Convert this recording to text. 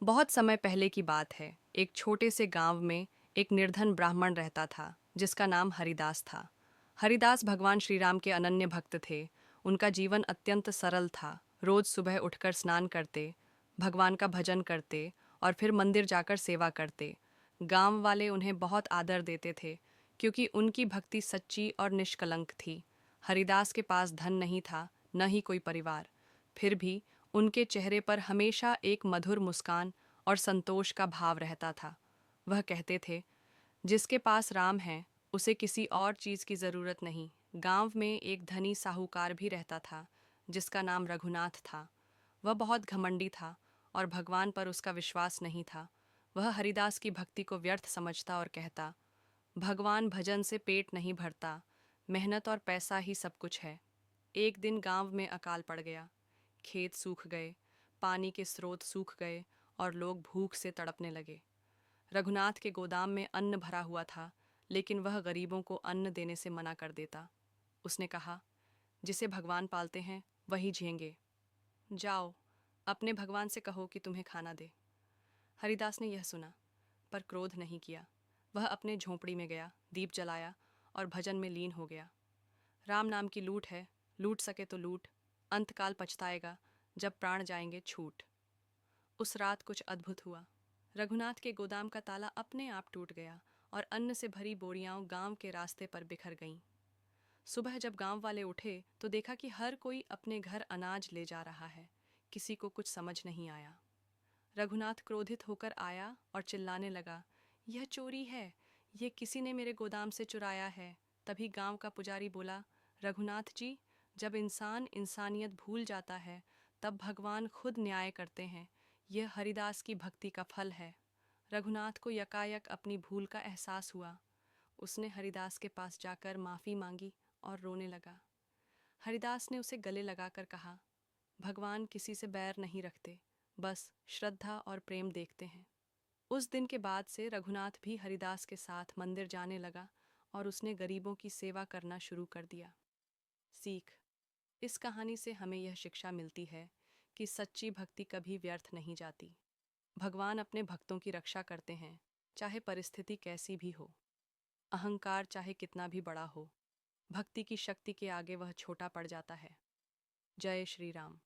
बहुत समय पहले की बात है। एक छोटे से गांव में एक निर्धन ब्राह्मण रहता था जिसका नाम हरिदास था। हरिदास भगवान श्री राम के अनन्य भक्त थे। उनका जीवन अत्यंत सरल था। रोज सुबह उठकर स्नान करते, भगवान का भजन करते और फिर मंदिर जाकर सेवा करते। गांव वाले उन्हें बहुत आदर देते थे क्योंकि उनकी भक्ति सच्ची और निष्कलंक थी। हरिदास के पास धन नहीं था, न ही कोई परिवार। फिर भी उनके चेहरे पर हमेशा एक मधुर मुस्कान और संतोष का भाव रहता था। वह कहते थे, जिसके पास राम है उसे किसी और चीज़ की ज़रूरत नहीं। गांव में एक धनी साहूकार भी रहता था जिसका नाम रघुनाथ था। वह बहुत घमंडी था और भगवान पर उसका विश्वास नहीं था। वह हरिदास की भक्ति को व्यर्थ समझता और कहता, भगवान भजन से पेट नहीं भरता, मेहनत और पैसा ही सब कुछ है। एक दिन गांव में अकाल पड़ गया। खेत सूख गए, पानी के स्रोत सूख गए और लोग भूख से तड़पने लगे। रघुनाथ के गोदाम में अन्न भरा हुआ था, लेकिन वह गरीबों को अन्न देने से मना कर देता। उसने कहा, जिसे भगवान पालते हैं वही झेंगे। जाओ, अपने भगवान से कहो कि तुम्हें खाना दे। हरिदास ने यह सुना, पर क्रोध नहीं किया। वह अपने झोंपड़ी में गया, दीप जलाया और भजन में लीन हो गया। राम नाम की लूट है, लूट सके तो लूट, अंतकाल पछताएगा जब प्राण जाएंगे छूट। उस रात कुछ अद्भुत हुआ। रघुनाथ के गोदाम का ताला अपने आप टूट गया और अन्न से भरी बोरियां गांव के रास्ते पर बिखर गईं। सुबह जब गांव वाले उठे तो देखा कि हर कोई अपने घर अनाज ले जा रहा है। किसी को कुछ समझ नहीं आया। रघुनाथ क्रोधित होकर आया और चिल्लाने लगा, यह चोरी है, ये किसी ने मेरे गोदाम से चुराया है। तभी गांव का पुजारी बोला, रघुनाथ जी, जब इंसान इंसानियत भूल जाता है तब भगवान खुद न्याय करते हैं। यह हरिदास की भक्ति का फल है। रघुनाथ को यकायक अपनी भूल का एहसास हुआ। उसने हरिदास के पास जाकर माफ़ी मांगी और रोने लगा। हरिदास ने उसे गले लगाकर कहा, भगवान किसी से बैर नहीं रखते, बस श्रद्धा और प्रेम देखते हैं। उस दिन के बाद से रघुनाथ भी हरिदास के साथ मंदिर जाने लगा और उसने गरीबों की सेवा करना शुरू कर दिया। सीख: इस कहानी से हमें यह शिक्षा मिलती है कि सच्ची भक्ति कभी व्यर्थ नहीं जाती। भगवान अपने भक्तों की रक्षा करते हैं, चाहे परिस्थिति कैसी भी हो। अहंकार चाहे कितना भी बड़ा हो, भक्ति की शक्ति के आगे वह छोटा पड़ जाता है। जय श्री राम।